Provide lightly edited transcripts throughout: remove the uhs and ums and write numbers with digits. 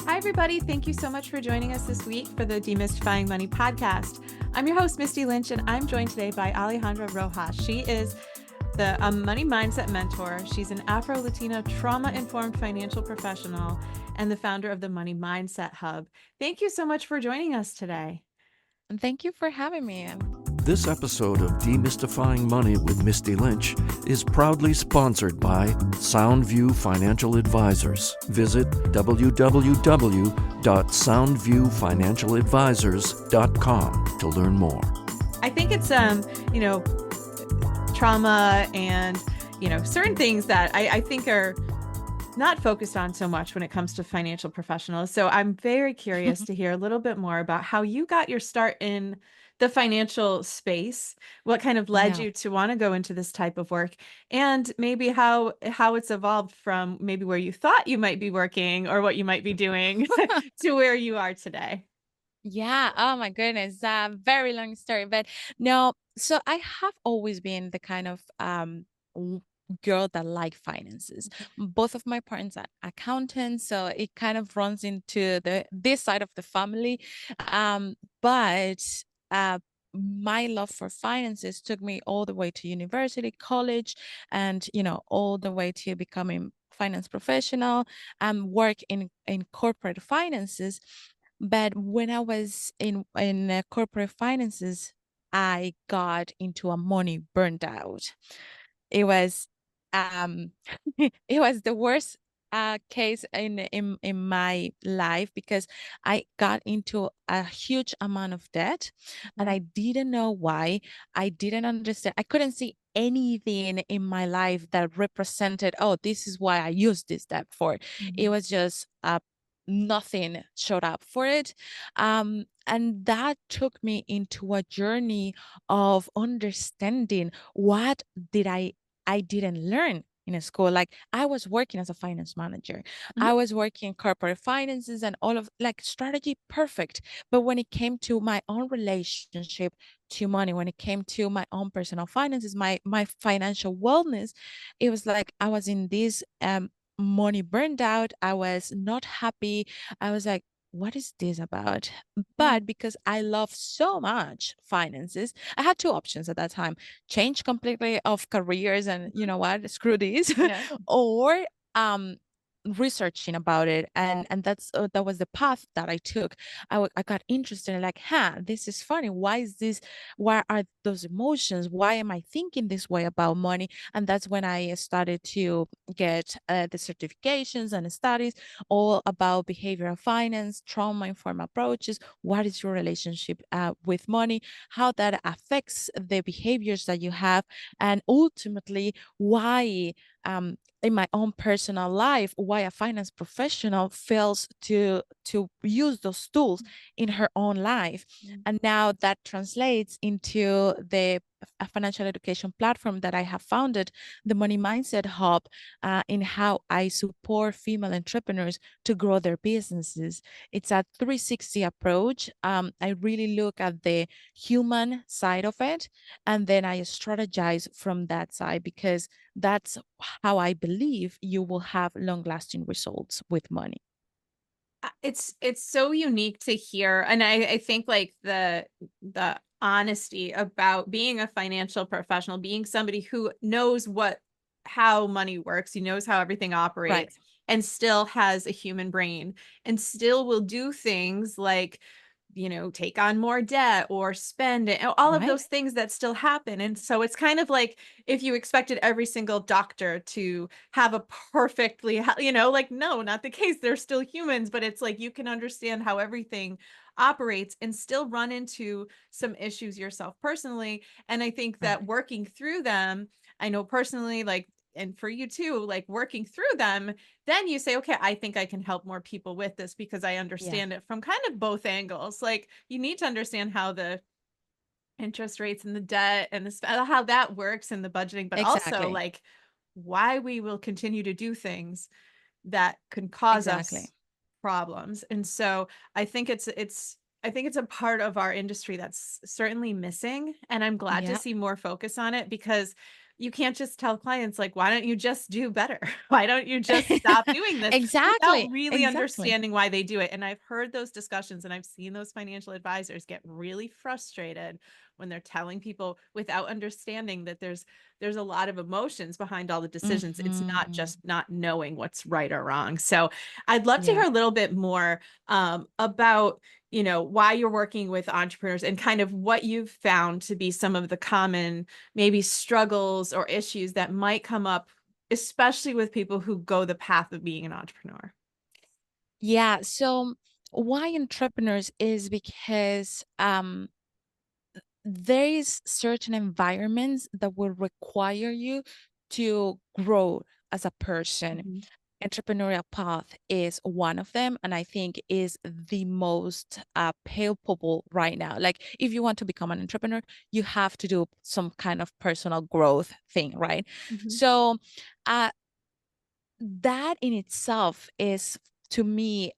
Hi, everybody. Thank you so much for joining us this week for the Demystifying Money podcast. I'm your host, Misty Lynch, and I'm joined today by Alejandra Rojas. She is the money mindset mentor. She's an Afro-Latina trauma-informed financial professional and the founder of the Money Mindset Hub. Thank you so much for joining us today. And thank you for having me. This episode of Demystifying Money with Misty Lynch is proudly sponsored by Soundview Financial Advisors. Visit www.soundviewfinancialadvisors.com to learn more. I think it's, trauma and, certain things that I think are not focused on so much when it comes to financial professionals. So I'm very curious to hear a little bit more about how you got your start in the financial space, what kind of led you to want to go into this type of work, and maybe how it's evolved from maybe where you thought you might be working or what you might be doing to where you are today. Yeah. Oh my goodness. Very long story, but no. So I have always been the kind of girl that like finances. Both of my parents are accountants, so it kind of runs into this side of the family. But my love for finances took me all the way to university, college, and all the way to becoming finance professional and work in corporate finances. But when I was in corporate finances, I got into a money burnt out. It was um it was the worst case in my life because I got into a huge amount of debt and I didn't know why. I didn't understand. I couldn't see anything in my life that represented, oh, this is why I used this debt for. It was just nothing showed up for it. And that took me into a journey of understanding what did I didn't learn in a school. Like I was working as a finance manager. I was working corporate finances and all of like strategy perfect. But when it came to my own relationship to money, when it came to my own personal finances, my financial wellness, it was like I was in this money burned out. I was not happy. I was like, what is this about? But because I love so much finances, I had two options at that time: change completely of careers and you know what, screw this, or researching about it, and that was the path that I took. I got interested in like, this is funny. Why is this? Why are those emotions? Why am I thinking this way about money? And that's when I started to get the certifications and studies all about behavioral finance, trauma informed approaches. What is your relationship with money? How that affects the behaviors that you have, and ultimately why in my own personal life, why a finance professional fails to use those tools in her own life. And now that translates into the a financial education platform that I have founded, the Money Mindset Hub, in how I support female entrepreneurs to grow their businesses. It's a 360 approach. I really look at the human side of it, and then I strategize from that side because that's how I believe you will have long-lasting results with money. It's so unique to hear, and I think like the honesty about being a financial professional, being somebody who knows how money works, he knows how everything operates, and still has a human brain, and still will do things like take on more debt or spend it, all of those things that still happen. And so it's kind of like if you expected every single doctor to have a perfectly, like, no, not the case. They're still humans, but it's like you can understand how everything operates and still run into some issues yourself personally. And I think that working through them, I know personally, like, and for you too, like working through them, then you say, okay, I think I can help more people with this because I understand it from kind of both angles. Like you need to understand how the interest rates and the debt and how that works and the budgeting, but also like why we will continue to do things that can cause us problems. And so I think it's a part of our industry that's certainly missing. And I'm glad to see more focus on it because you can't just tell clients like, why don't you just do better? Why don't you just stop doing this, without Exactly. really Exactly. understanding why they do it? And I've heard those discussions, and I've seen those financial advisors get really frustrated when they're telling people without understanding that there's a lot of emotions behind all the decisions. It's not Hmm. just not knowing what's right or wrong. So I'd love to Yeah. hear a little bit more about, why you're working with entrepreneurs and kind of what you've found to be some of the common maybe struggles or issues that might come up, especially with people who go the path of being an entrepreneur. Yeah. So why entrepreneurs is because there is certain environments that will require you to grow as a person. Mhm. Entrepreneurial path is one of them, and I think is the most palpable right now. Like, if you want to become an entrepreneur, you have to do some kind of personal growth thing, right? Mhm. So uh, that in itself is, to me,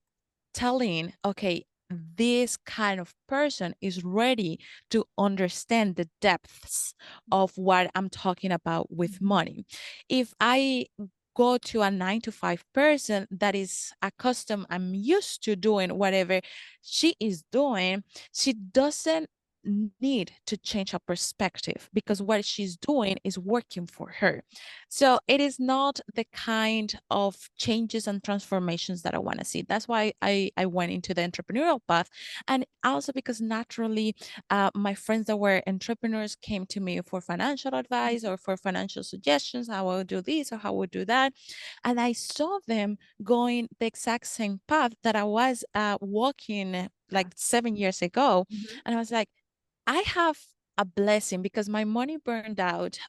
telling, okay, this kind of person is ready to understand the depths of what I'm talking about with Mhm. money. If I go to a 9 to 5 person that is accustomed, I'm used to doing whatever she is doing, she doesn't need to change her perspective because what she's doing is working for her. So it is not the kind of changes and transformations that I want to see. That's why I went into the entrepreneurial path. And also because naturally, my friends that were entrepreneurs came to me for financial advice or for financial suggestions, how I would do this or how I would do that. And I saw them going the exact same path that I was walking like 7 years ago. Mhm. And I was like, I have a blessing because my money burned out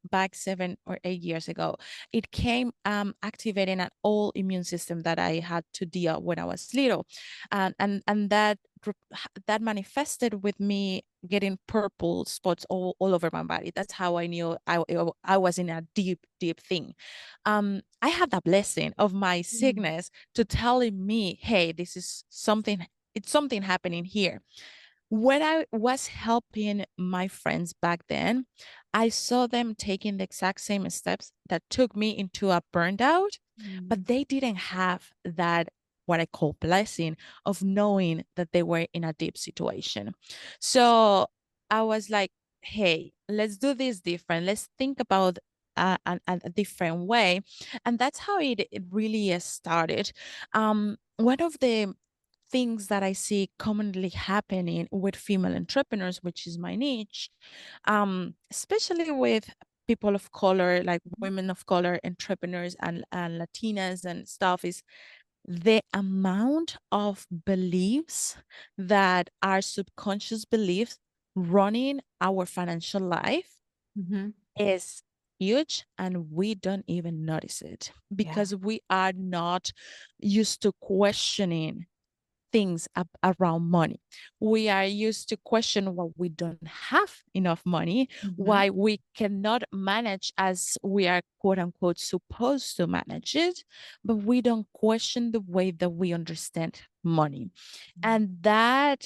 back 7 or 8 years ago. It came activating an old immune system that I had to deal when I was little, and that manifested with me getting purple spots all over my body. That's how I knew I was in a deep thing. I had the blessing of my Mhm. sickness to telling me, hey, this is something. It's something happening here. When I was helping my friends back then, I saw them taking the exact same steps that took me into a burnout, Mhm. but they didn't have that, what I call blessing, of knowing that they were in a deep situation. So I was like, hey, let's do this different. Let's think about a different way. And that's how it really started. One of the things that I see commonly happening with female entrepreneurs, which is my niche, especially with people of color, like women of color entrepreneurs and Latinas and stuff, is the amount of beliefs that are subconscious beliefs running our financial life Mhm. is huge, and we don't even notice it Yeah. because we are not used to questioning things around money. We are used to question why we don't have enough money, Mhm. why we cannot manage as we are quote unquote supposed to manage it, but we don't question the way that we understand money. And that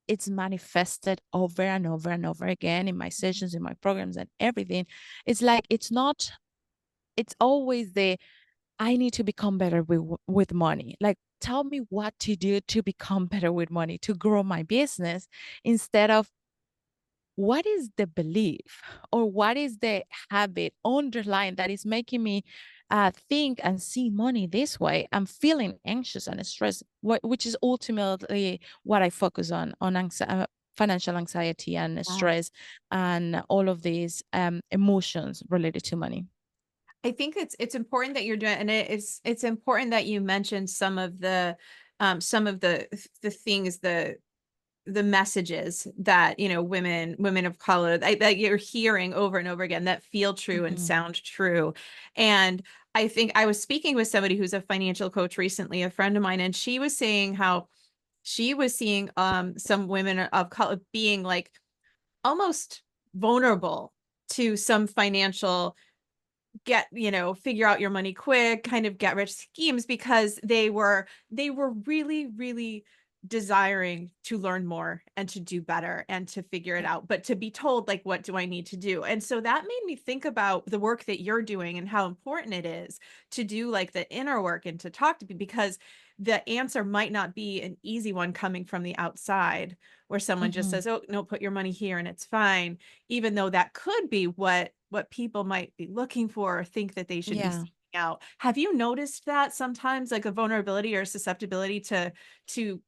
it's manifested over and over and over again in my sessions, in my programs, and everything. It's like it's always the I need to become better with money. Like, tell me what to do to become better with money, to grow my business, instead of what is the belief or what is the habit underlying that is making me think and see money this way. I'm feeling anxious and stressed, which is ultimately what I focus on financial anxiety and Yeah. stress and all of these emotions related to money. I think it's important that you're doing, and it's important that you mentioned some of the things, the messages that women of color that you're hearing over and over again that feel true and Mhm. sound true. And I think I was speaking with somebody who's a financial coach recently, a friend of mine, and she was saying how she was seeing some women of color being like almost vulnerable to some financial figure out your money quick, kind of get rich schemes, because they were really, really desiring to learn more and to do better and to figure it out, but to be told, like, what do I need to do? And so that made me think about the work that you're doing and how important it is to do like the inner work and to talk to people, because the answer might not be an easy one coming from the outside, where someone just Mhm. says, oh no, put your money here and it's fine, even though that could be what people might be looking for or think that they should be Yeah. seeking out. Have you noticed that sometimes, like a vulnerability or susceptibility to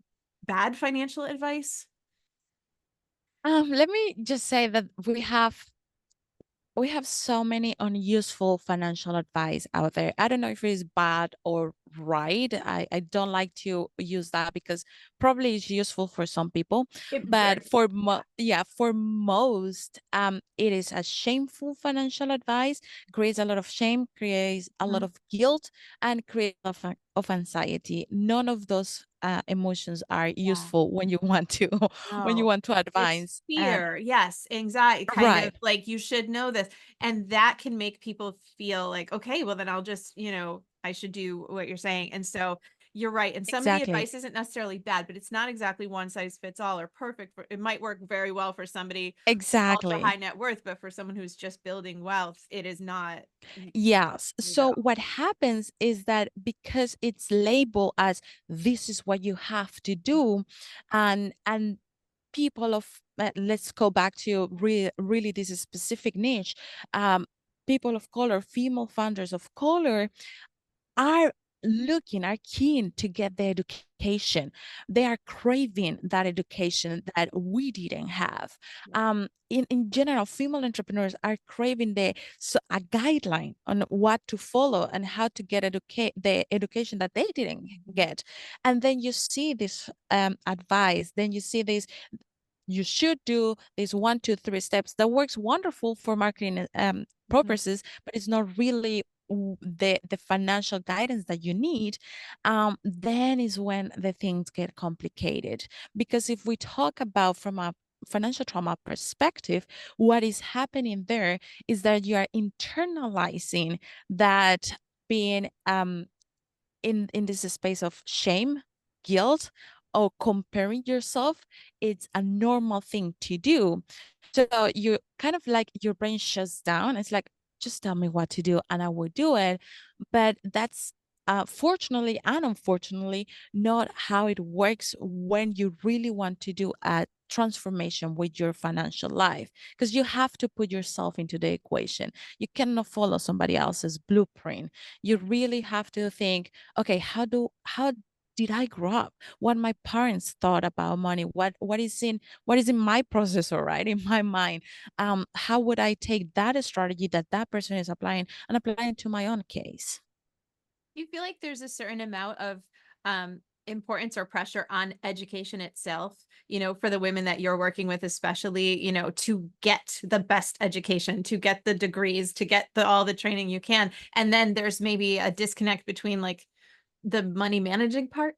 bad financial advice? Let me just say that we have so many unuseful financial advice out there. I don't know if it is bad or right. I don't like to use that because probably it's useful for some people, It very but for most, it is a shameful financial advice, creates a lot of shame, creates a lot Mhm. of guilt, and creates of anxiety. None of those emotions are Yeah. useful when you want to when you No, want to it's advise. And fear. Yes, anxiety, kind of right, like you should know this. And that can make people feel like, okay, well, then I'll just, I should do what you're saying. And so you're right. And some of the exactly. advice isn't necessarily bad, but it's not exactly one size fits all or perfect. It might work very well for somebody ultra Exactly. high net worth, but for someone who's just building wealth, it is not Yes. good at So all. what happens is that because it's labeled as this is what you have to do, and people of let's go back to really this specific niche, um, people of color, female founders of color are are keen to get the education. They are craving that education that we didn't have. Yeah. In general, female entrepreneurs are craving a guideline on what to follow and how to get the education that they didn't Mhm. get. And then you see this advice, then you see this you should do these 1, 2, 3 steps that works wonderful for marketing Mhm. purposes, but it's not really the financial guidance that you need. Then is when the things get complicated. Because if we talk about from a financial trauma perspective, what is happening there is that you are internalizing that being in this space of shame, guilt, or comparing yourself, it's a normal thing to do. So you kind of like your brain shuts down. It's like, just tell me what to do and I will do it. But that's fortunately and unfortunately not how it works when you really want to do a transformation with your financial life, because you have to put yourself into the equation. You cannot follow somebody else's blueprint. You really have to think, okay, how did I grow up? What my parents thought about money? What is in my processor, right? In my mind. How would I take that strategy that that person is applying and apply it to my own case? Do you feel like there's a certain amount of importance or pressure on education itself, for the women that you're working with, especially, to get the best education, to get the degrees, to get all the training you can. And then there's maybe a disconnect between like the money managing part?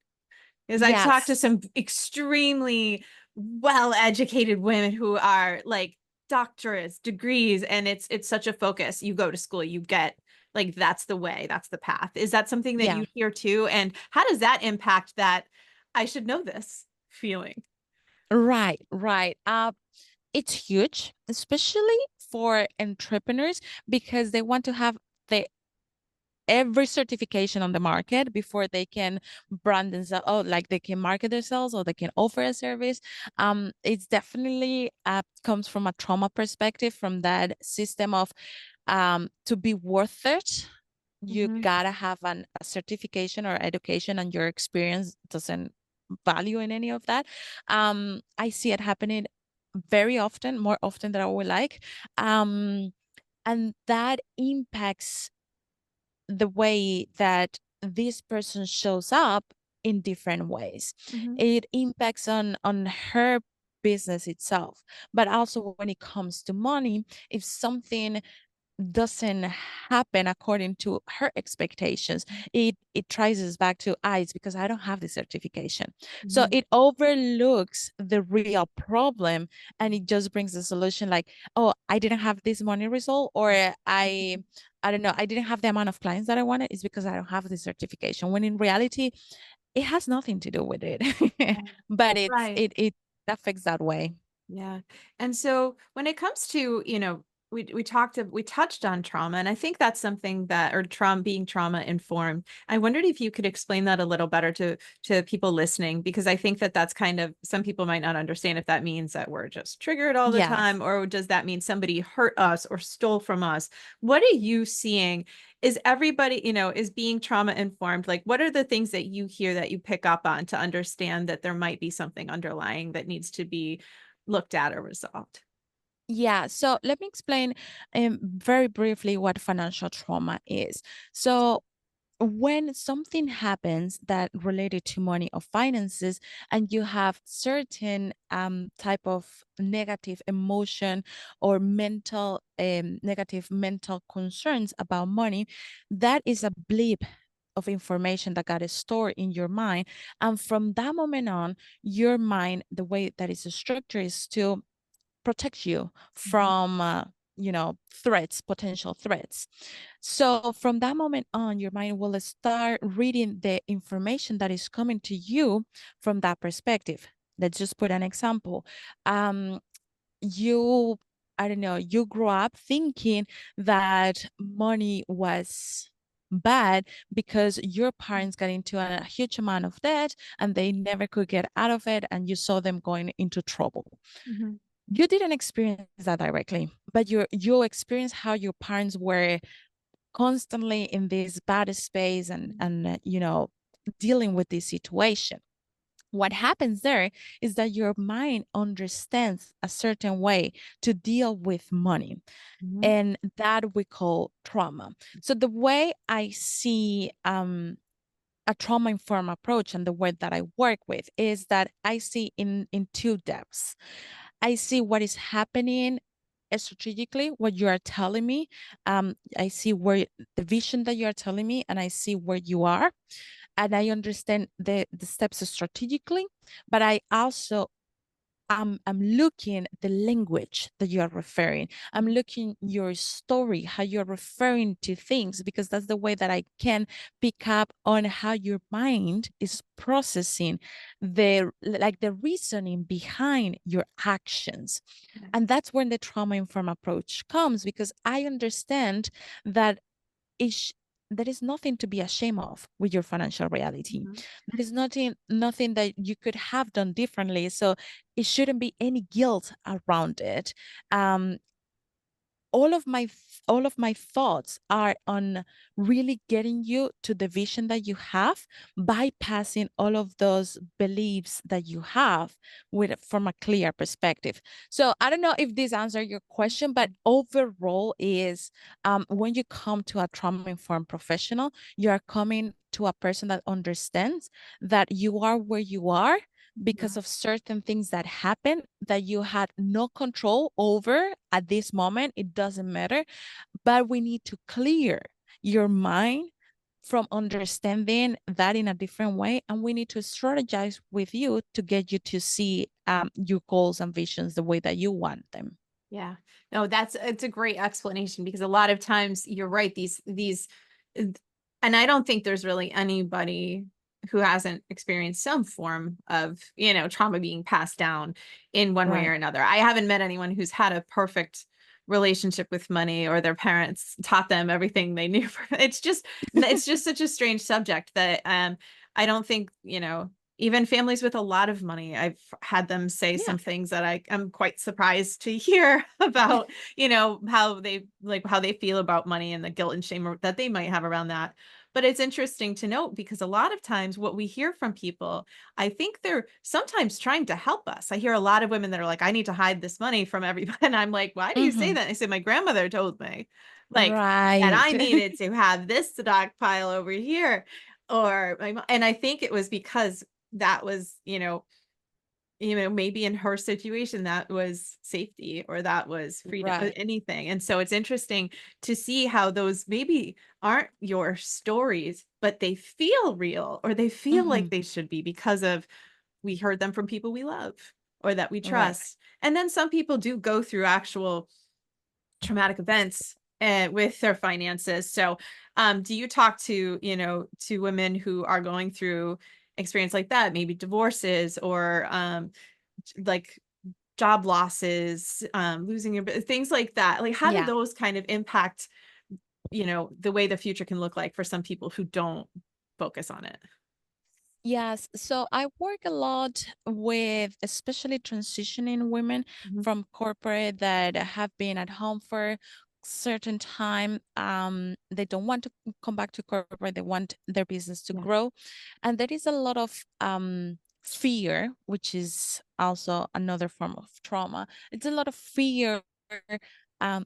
Because I've talked to Yes. some extremely well-educated women who are like doctorates, degrees, and it's such a focus. You go to school, you get like that's the way, that's the path. Is that something that Yeah. you hear too? And how does that impact that I should know this feeling? Right. Right. It's huge, especially for entrepreneurs because they want to have the every certification on the market before they can brand themselves. Oh, like they can market themselves or they can offer a service. It's definitely comes from a trauma perspective, from that system of to be worth it. You Mhm. gotta have a certification or education, and your experience doesn't value in any of that. I see it happening very often, more often than I would like. Um, and that impacts the way that this person shows up in different ways. Mhm. It impacts on her business itself, but also when it comes to money, if something doesn't happen according to her expectations, it traces back to it's because I don't have the certification. So Mhm. it overlooks the real problem, and it just brings the solution like, oh, I didn't have this money result, or I don't know, I didn't have the amount of clients that I wanted is because I don't have the certification, when in reality it has nothing to do with it. But Right. it affects that way. Yeah. And so when it comes to, we touched on trauma, and I think that's something that, or trauma, being trauma informed. I wondered if you could explain that a little better to people listening, because I think that that's kind of, some people might not understand if that means that we're just triggered all the Yes. time, or does that mean somebody hurt us or stole from us? What are you seeing? Is everybody, is being trauma informed? Like, what are the things that you hear that you pick up on to understand that there might be something underlying that needs to be looked at or resolved? Yeah, so let me explain very briefly what financial trauma is. So when something happens that related to money or finances, and you have certain type of negative emotion or mental negative mental concerns about money, that is a blip of information that got stored in your mind. And from that moment on, your mind, the way that it's structured is to protect you Mhm. from threats, potential threats. So from that moment on, your mind will start reading the information that is coming to you from that perspective. Let's just put an example. You I don't know, you grew up thinking that money was bad because your parents got into a huge amount of debt and they never could get out of it, and you saw them going into trouble. Mhm. You didn't experience that directly, but you experienced how your parents were constantly in this bad space and dealing with this situation. What happens there is that your mind understands a certain way to deal with money, Mhm. and that we call trauma. So the way I see a trauma informed approach and the word that I work with is that I see in two depths. I see what is happening strategically, what you are telling me. I see where the vision that you are telling me, and I see where you are, and I understand the steps strategically. But I also I'm looking the language that you are referring. I'm looking your story, how you're referring to things, because that's the way that I can pick up on how your mind is processing the reasoning behind your actions. Yeah. And that's when the trauma informed approach comes, because I understand that is there is nothing to be ashamed of with your financial reality. Mhm. There is nothing that you could have done differently. So it shouldn't be any guilt around it. Um, all of my thoughts are on really getting you to the vision that you have, bypassing all of those beliefs that you have with from a clear perspective. So I don't know if this answered your question, but overall is when you come to a trauma informed professional, you are coming to a person that understands that you are where you are because Mhm. of certain things that happen that you had no control over at this moment. It doesn't matter, but we need to clear your mind from understanding that in a different way. And we need to strategize with you to get you to see your goals and visions the way that you want them. Yeah. No, it's a great explanation, because a lot of times you're right, uh, and I don't think there's really anybody who hasn't experienced some form of, trauma being passed down in one way or Right. another. I haven't met anyone who's had a perfect relationship with money, or their parents taught them everything they knew. It's just such a strange subject that I don't think, even families with a lot of money, I've had them say Yeah. some things that I am quite surprised to hear about, how they feel about money and the guilt and shame that they might have around that. But it's interesting to note, because a lot of times what we hear from people, I think they're sometimes trying to help us. I hear a lot of women that are like, I need to hide this money from everybody. And I'm like, why do you say Hmm. that? I said, my grandmother told me, like, that Right. I needed to have this stockpile over here. And I think it was because that was, maybe in her situation, that was safety, or that was freedom, Right. anything. And so it's interesting to see how those maybe aren't your stories, but they feel real, or they feel like Hmm. they should be, because of, we heard them from people we love or that we Right. trust. And then some people do go through actual traumatic events with their finances. So, do you talk to women who are going through experience like that, maybe divorces or like job losses, losing your things like that. Like, how do Yeah. those kind of impact, the way the future can look like for some people who don't focus on it? Yes, so I work a lot with especially transitioning women Mhm. from corporate that have been at home for certain time. They don't want to come back to corporate. They want their business to Yeah. grow. And there is a lot of fear, which is also another form of trauma. It's a lot of fear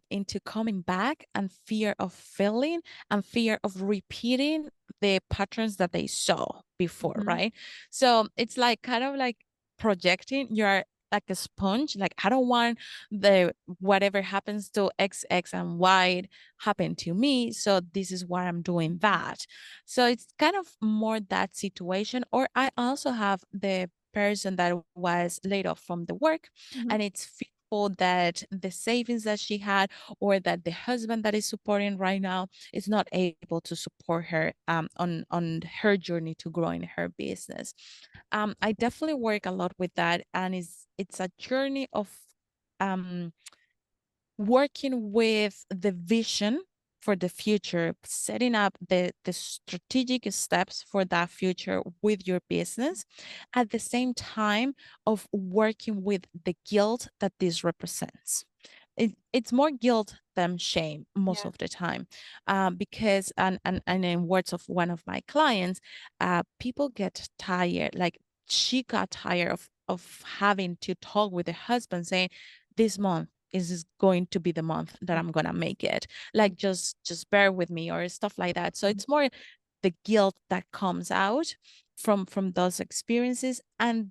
into coming back, and fear of failing, and fear of repeating the patterns that they saw before, Mhm. right? So it's like kind of like projecting. You're like a sponge. Like, I don't want the whatever happens to X, X, and Y happen to me. So this is why I'm doing that. So it's kind of more that situation. Or I also have the person that was laid off from the work, Mhm. and it's fearful that the savings that she had, or that the husband that is supporting right now, is not able to support her on her journey to growing her business. I definitely work a lot with that, and it's a journey of um working with the vision for the future, setting up the strategic steps for that future with your business, at the same time of working with the guilt that this represents. It's more guilt than shame most Yeah. of the time, because and in words of one of my clients, people get tired. Like, she got tired of having to talk with the husband saying, this month is going to be the month that I'm gonna make it. Like, just bear with me, or stuff like that. So it's more the guilt that comes out from those experiences, and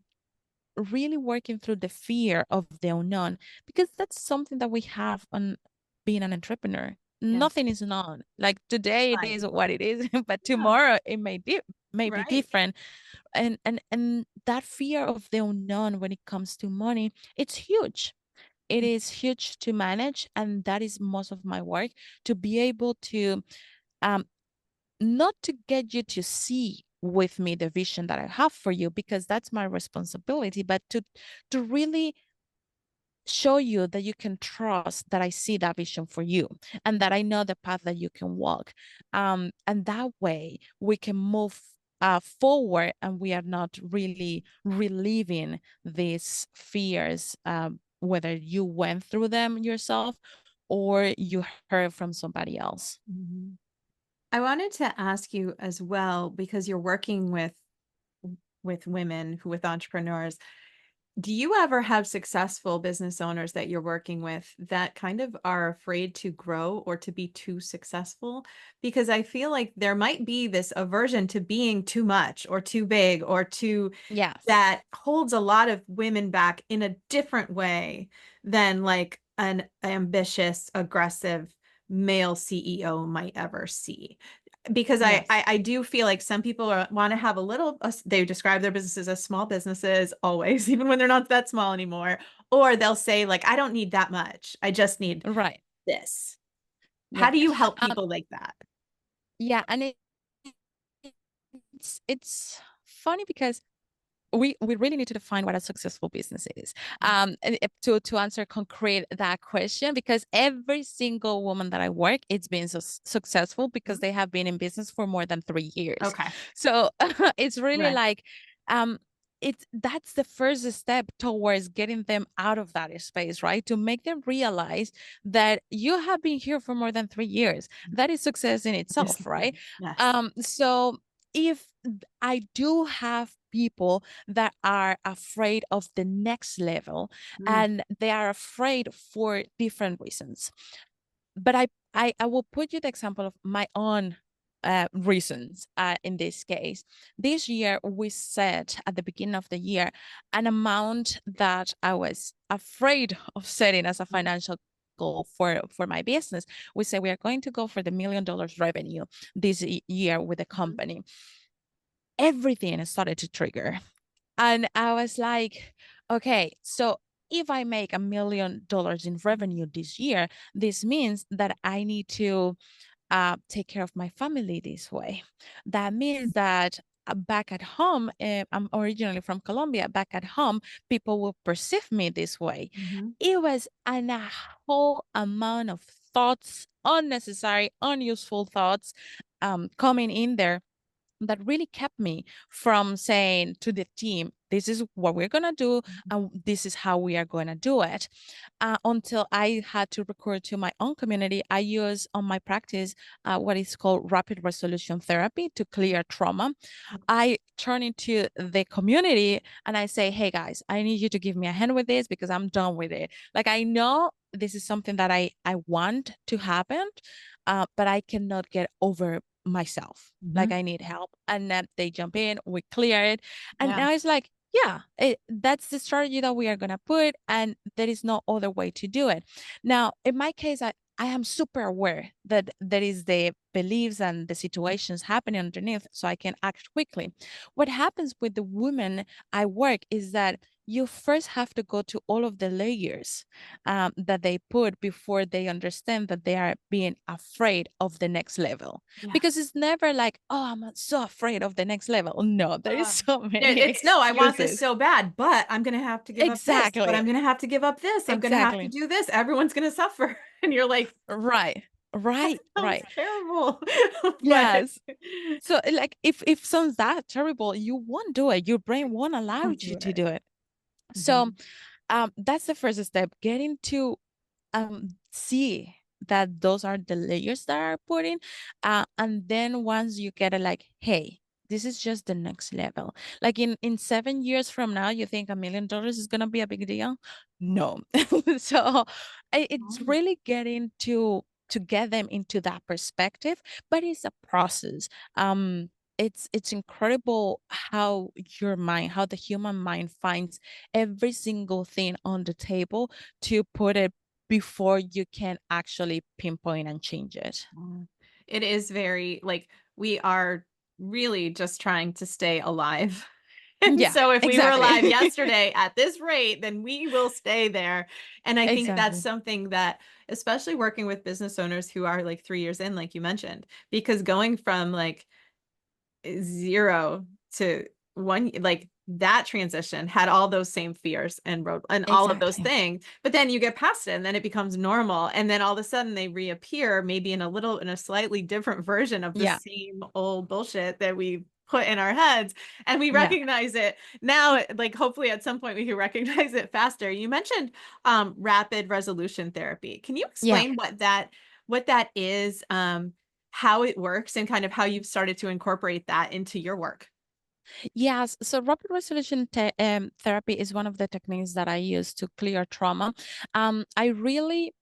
really working through the fear of the unknown, because that's something that we have on being an entrepreneur. Yeah. Nothing is known. Like, today it Right. is what it is, but Yeah. tomorrow it may be Right. different. And that fear of the unknown when it comes to money, it's huge. It is huge to manage, and that is most of my work, to be able to um not to get you to see with me the vision that I have for you, because that's my responsibility, but to really show you that you can trust that I see that vision for you, and that I know the path that you can walk. And that way we can move forward, and we are not really reliving these fears, whether you went through them yourself or you heard from somebody else. Mhm. I wanted to ask you as well, because you're working with women with entrepreneurs. Do you ever have successful business owners that you're working with that kind of are afraid to grow or to be too successful? Because I feel like there might be this aversion to being too much or too big or too, Yes. that holds a lot of women back in a different way than like an ambitious, aggressive male CEO might ever see. Because Yes. I do feel like some people want to have a little, they describe their businesses as small businesses always, even when they're not that small anymore. Or they'll say like, I don't need that much. I just need Right. this. How Yeah. do you help Um, people like that? yeah, and it's funny because we really need to define what a successful business is. And to answer concrete that question, because every single woman that I work, it's been successful because Mhm. they have been in business for more than 3 years. Okay. So it's really Right. like um that's the first step towards getting them out of that space, right? To make them realize that you have been here for more than 3 years. That is success in itself, right? Discipline. Yes. So if I do have people that are afraid of the next level, Mm. and they are afraid for different reasons. But I will put you the example of my own reasons in this case. This year, we set at the beginning of the year an amount that I was afraid of setting as a financial goal for my business. We say we are going to go for the $1 million revenue this year with the Mhm. company. Everything started to trigger. And I was like, okay, so if I make $1 million in revenue this year, this means that I need to take care of my family this way. That means that back at home, I'm originally from Colombia, back at home, people will perceive me this way. It was a whole amount of thoughts, unnecessary, unuseful thoughts coming in there that really kept me from saying to the team, this is what we're going to do, and this is how we are going to do it. Until I had to record to my own community, I use on my practice what is called rapid resolution therapy to clear trauma. I turn into the community and I say, hey guys, I need you to give me a hand with this because I'm done with it. Like, I know this is something that I want to happen, but I cannot get over myself. Like, I need help. And then they jump in, we clear it. And now it's like, yeah, that's the strategy that we are going to put. And there is no other way to do it. Now, in my case, I am super aware that there is the beliefs and the situations happening underneath, so I can act quickly. What happens with the women I work is that you first have to go to all of the layers that they put before they understand that they are being afraid of the next level. Because it's never like, oh, I'm so afraid of the next level. No, there is so many it's no, I want this excuses. so bad, but I'm going to have to give up this, but I'm going to have to give up this. I'm going to have to do this. Everyone's going to suffer. And you're like, right. Sounds terrible. Yes. So like if sounds that terrible, you won't do it. Your brain won't allow you to do it. So that's the first step, getting to see that those are the layers that are put in. And then once you get it, like, hey, this is just the next level. Like in 7 years from now, you think $1 million is gonna be a big deal? No. So it's really getting to get them into that perspective, but it's a process. It's incredible how your mind, how the human mind finds every single thing on the table to put it before you can actually pinpoint and change it. It is very like, we are really just trying to stay alive. And Yeah, so if we were alive exactly. yesterday at this rate, then we will stay there. And I think that's Exactly. something that, especially working with business owners who are like 3 years in, like you mentioned, because going from like 0 to 1, like that transition had all those same fears and road and all of those Exactly. things, but then you get past it and then it becomes normal, and then all of a sudden they reappear, maybe in a slightly different version of the Yeah. same old bullshit that we put in our heads, and we Yeah. recognize it now. Like, hopefully at some point we can recognize it faster. You mentioned rapid resolution therapy. Can you Yeah. explain what that is, how it works, and kind of how you've started to incorporate that into your work? Yes. So rapid resolution therapy is one of the techniques that I use to clear trauma. I really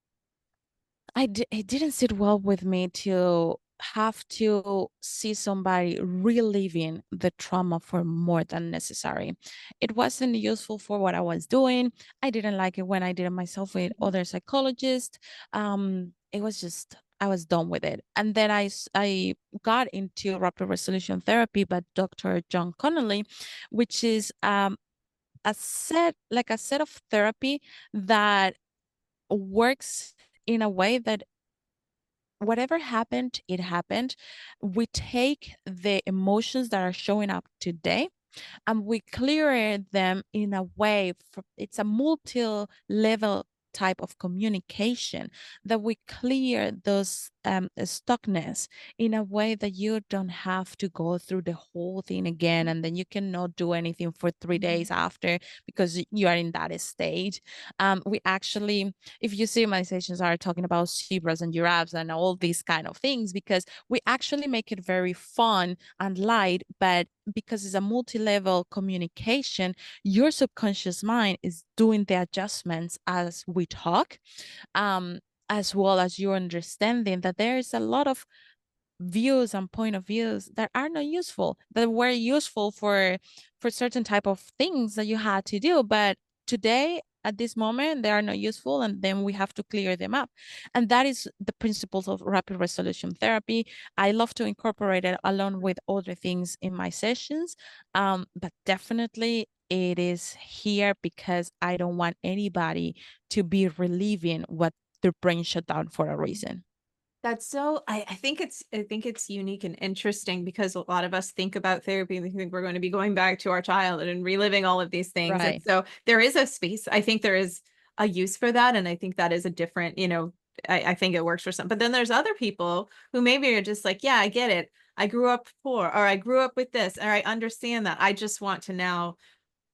it didn't sit well with me to have to see somebody reliving the trauma for more than necessary. It wasn't useful for what I was doing. I didn't like it when I did it myself with other psychologists. It was just, I was done with it. And then I got into rapid resolution therapy by Dr. John Connolly, which is a set of therapy that works in a way that whatever happened, it happened. We take the emotions that are showing up today and we clear them in a way it's a multi-level type of communication that we clear those stuckness in a way that you don't have to go through the whole thing again and then you cannot do anything for 3 days after because you are in that state. We actually, if you see, my sessions are talking about zebras and giraffes and all these kind of things because we actually make it very fun and light, but because it's a multi-level communication, your subconscious mind is doing the adjustments as we talk, um, as well as your understanding that there is a lot of views and point of views that are not useful, that were useful for certain type of things that you had to do, but today at this moment they are not useful and then we have to clear them up. And that is the principles of rapid resolution therapy. I love to incorporate it along with other things in my sessions, but definitely it is here because I don't want anybody to be relieving what their brain shut down for a reason. That's so I think it's unique and interesting because a lot of us think about therapy and we think we're going to be going back to our childhood and reliving all of these things. And Right. so there is a space. I think there is a use for that. And I think that is a different, I think it works for some. But then there's other people who maybe are just like, yeah, I get it. I grew up poor, or I grew up with this, or I understand that. I just want to now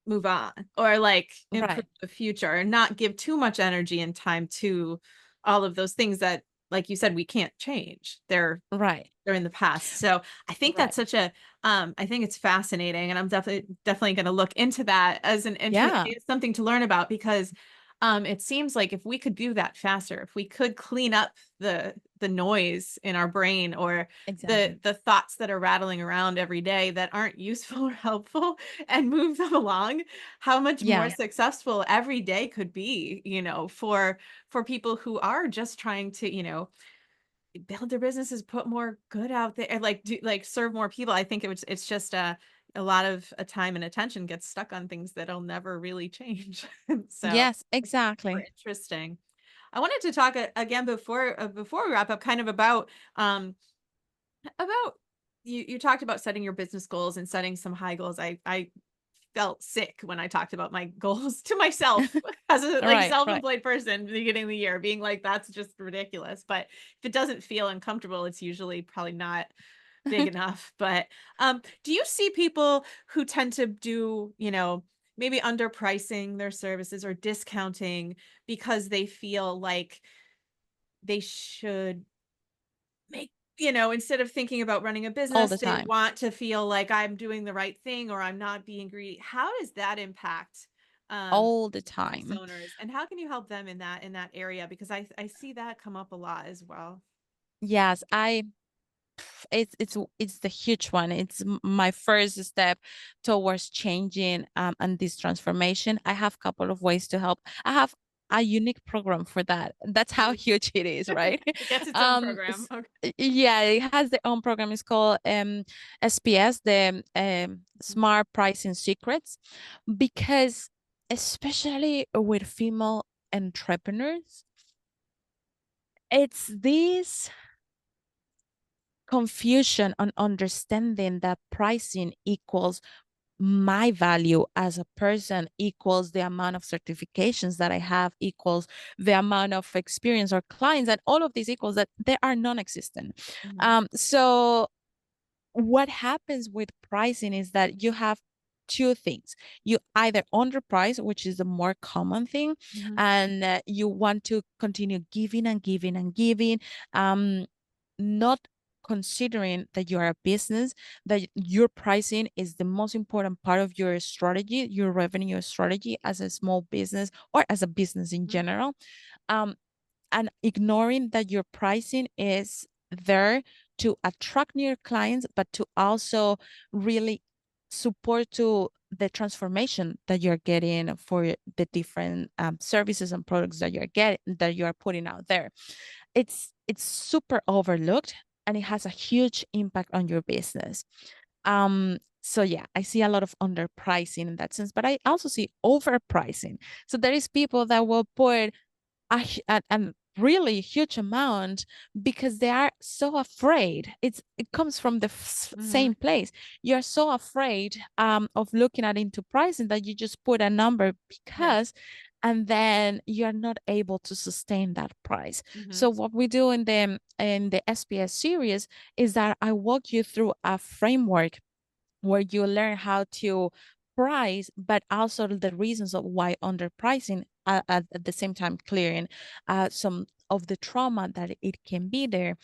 move on, or like improve Right. the future, and not give too much energy and time to all of those things that, like you said, we can't change. Right. They're in the past. So I think that's Right. such a I think it's fascinating, and I'm definitely going to look into that as an interest, Yeah, it's something to learn about, because it seems like if we could do that faster, if we could clean up the noise in our brain, or exactly. the thoughts that are rattling around every day that aren't useful or helpful, and move them along, how much more Yeah. successful every day could be, for people who are just trying to, build their businesses, put more good out there, and like serve more people. I think it's just a lot of time and attention gets stuck on things that'll never really change. So Yes, super exactly. interesting. I wanted to talk again before we wrap up, kind of about you talked about setting your business goals and setting some high goals. I felt sick when I talked about my goals to myself as a like Right, right. self-employed person at the beginning of the year, being like, that's just ridiculous. But if it doesn't feel uncomfortable, it's usually probably not big enough. But do you see people who tend to do, maybe underpricing their services or discounting because they feel like they should make, instead of thinking about running a All business, the they time. want to feel like I'm doing the right thing or I'm not being greedy. How does that impact um All the business time. owners, and how can you help them in that area? Because I see that come up a lot as well. Yes, it's the huge one. It's my first step towards changing and this transformation. I have a couple of ways to help. I have a unique program for that. That's how Mhm. huge it is, right? It gets its own program. Okay. Yeah, it has their own program. It's called SPS, the Smart Pricing Secrets, because especially with female entrepreneurs, it's this confusion on understanding that pricing equals my value as a person, equals the amount of certifications that I have, equals the amount of experience or clients, and all of these equals that they are non-existent. Mhm. So what happens with pricing is that you have two things. You either underprice, which is the more common thing, Mhm. and you want to continue giving and giving and giving, um, not considering that you are a business, that your pricing is the most important part of your strategy, your revenue strategy as a small business or as a business in Mhm. general. Um, and ignoring that your pricing is there to attract new clients, but to also really support to the transformation that you're getting for the different services and products that you're putting out there. It's super overlooked, and it has a huge impact on your business. So yeah, I see a lot of underpricing in that sense, but I also see overpricing. So there is people that will put a really huge amount because they are so afraid. It comes from the Mhm. same place. You're so afraid of looking at into pricing that you just put a number Yeah. because, and then you're not able to sustain that price. Mhm. So what we do in the SPS series is that I walk you through a framework where you learn how to price, but also the reasons of why underpricing, at the same time clearing some of the trauma that it can be there.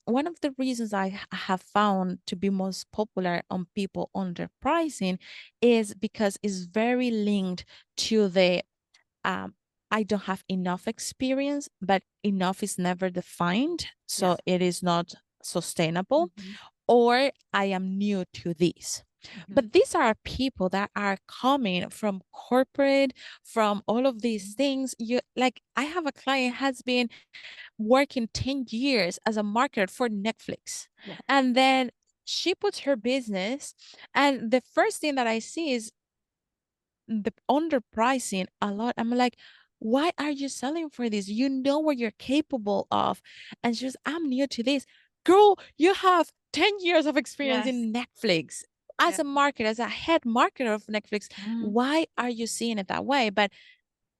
One of the reasons have found to be most popular on people underpricing is because it's very linked to the um, I don't have enough experience, but enough is never defined, so Yes. it is not sustainable, Mhm. or I am new to this. Mhm. But these are people that are coming from corporate, from all of these things. You like, I have a client has been working 10 years as a marketer for Netflix. Yeah. And then she puts her business, and the first thing that I see is the underpricing a lot. I'm like, why are you selling for this? You know what you're capable of. And she was, I'm new to this. Girl, you have 10 years of experience Yes. in Netflix. Yeah. As a marketer, as a head marketer of Netflix, Mhm. why are you seeing it that way? But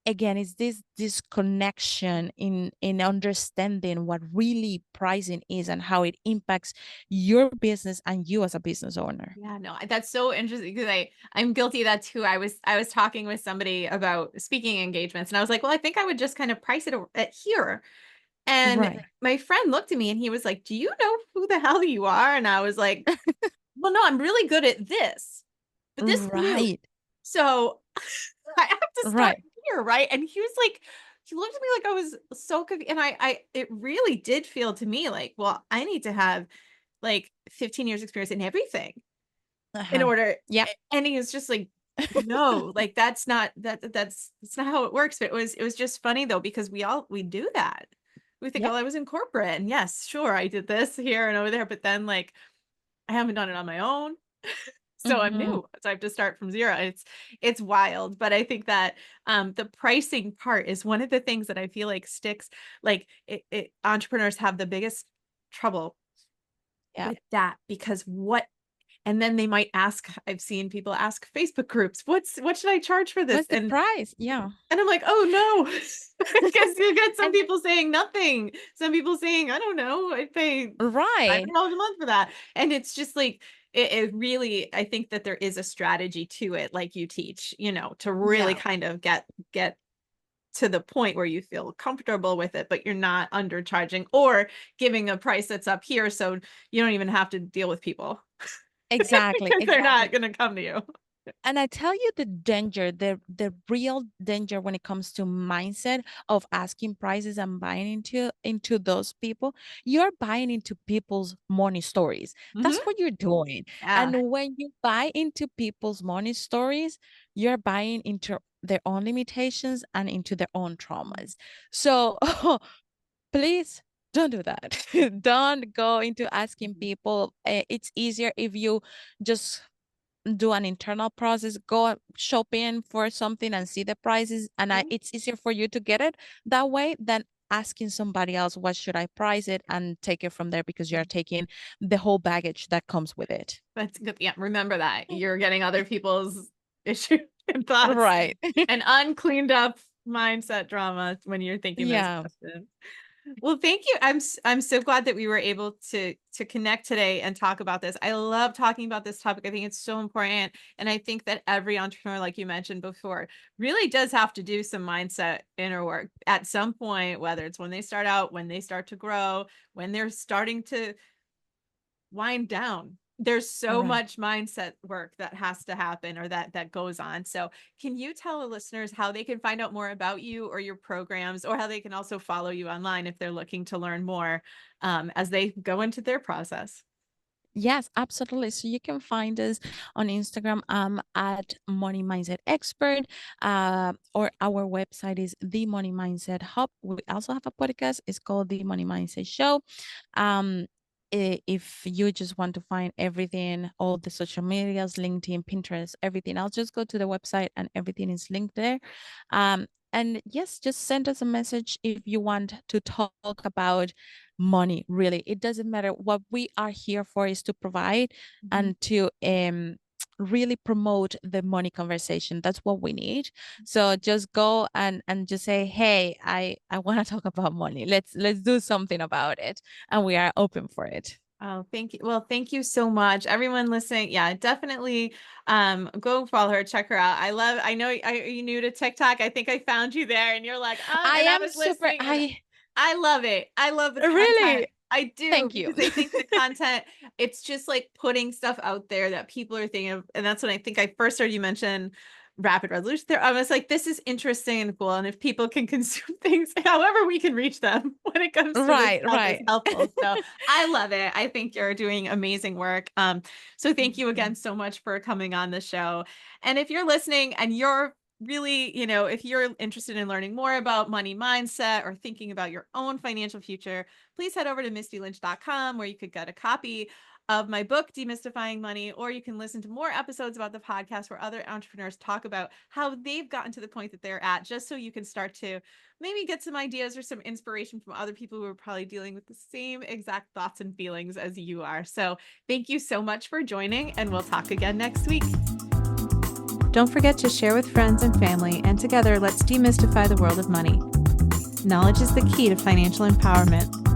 again, it's this connection in understanding what really pricing is and how it impacts your business and you as a business owner. Yeah, no, that's so interesting because I'm guilty of that too. I was talking with somebody about speaking engagements, and I was like, well, I think I would just kind of price it at here. And Right. my friend looked at me and he was like, "Do you know who the hell you are?" And I was like, "Well, no, I'm really good at this, but this new, Right. so I have to start Right. here, right?" And he was like, he looked at me like I was so confused, and it really did feel to me like, well, I need to have like 15 years experience in everything in Uh-huh. order. Yeah. And he was just like, no, like that's not how it works. But it was just funny though, because we do that. We think, Yeah. oh, I was in corporate, and yes, sure, I did this here and over there, but then like I haven't done it on my own. So I'm Hmm. new. So I have to start from zero. It's wild. But I think that the pricing part is one of the things that I feel like sticks, like entrepreneurs have the biggest trouble Yeah. with that, because and then they might ask, I've seen people ask Facebook groups, what should I charge for this? What's the price? Yeah. And I'm like, oh no, because you get some And people saying nothing, some people saying, I don't know, I pay right. $500 a month for that. And it's just like, it really, I think that there is a strategy to it, like you teach, to really Yeah. kind of get to the point where you feel comfortable with it, but you're not undercharging or giving a price that's up here. So you don't even have to deal with people Exactly. because they're not Exactly. going to come to you. And I tell you the danger, the real danger when it comes to mindset of asking prices and buying into those people, you're buying into people's money stories. That's Hmm. what you're doing. Yeah. And when you buy into people's money stories, you're buying into their own limitations and into their own traumas. So please don't do that. Don't go into asking Mhm. people. It's easier if you just do an internal process, go shopping for something and see the prices, and Mhm. it's easier for you to get it that way than asking somebody else what should I price it and take it from there because you're taking the whole baggage that comes with it. That's good. Yeah. Remember that you're getting other people's issues and thoughts Right. and uncleaned up mindset drama when you're thinking those Yeah. questions. Well, thank you. I'm so glad that we were able to connect today and talk about this. I love talking about this topic. I think it's so important, and I think that every entrepreneur, like you mentioned before, really does have to do some mindset inner work at some point, whether it's when they start out, when they start to grow, when they're starting to wind down. There's so Right. much mindset work that has to happen, or that goes on. So can you tell the listeners how they can find out more about you or your programs, or how they can also follow you online if they're looking to learn more as they go into their process? Yes, absolutely. So you can find us on Instagram at Money Mindset Expert, or our website is The Money Mindset Hub. We also have a podcast. It's called The Money Mindset Show. Um, if you just want to find everything, all the social medias, LinkedIn, Pinterest, everything, I'll just go to the website and everything is linked there. And yes, just send us a message if you want to talk about money. Really, it doesn't matter. What we are here for is to provide Mhm. and to really promote the money conversation. That's what we need. So just go and just say, hey, I want to talk about money. Let's do something about it, and we are open for it. Oh, thank you. Well, thank you so much. Everyone listening. Yeah, definitely go follow her, check her out. I know you new to TikTok. I think I found you there and you're like, I and I am was super. listening and I I love it. I love the content. really I do, thank you. because I think the content, it's just like putting stuff out there that people are thinking of. And that's when I think I first heard you mention rapid resolution there. I was like, this is interesting and cool. And if people can consume things, however we can reach them when it comes to this Right, stuff, is right. helpful. So I love it. I think you're doing amazing work. So thank you Mhm. again so much for coming on the show. And if you're listening and you're really, if you're interested in learning more about money mindset or thinking about your own financial future, please head over to mistylynch.com, where you could get a copy of my book, Demystifying Money, or you can listen to more episodes about the podcast where other entrepreneurs talk about how they've gotten to the point that they're at, just so you can start to maybe get some ideas or some inspiration from other people who are probably dealing with the same exact thoughts and feelings as you are. So thank you so much for joining, and we'll talk again next week. Don't forget to share with friends and family, and together let's demystify the world of money. Knowledge is the key to financial empowerment.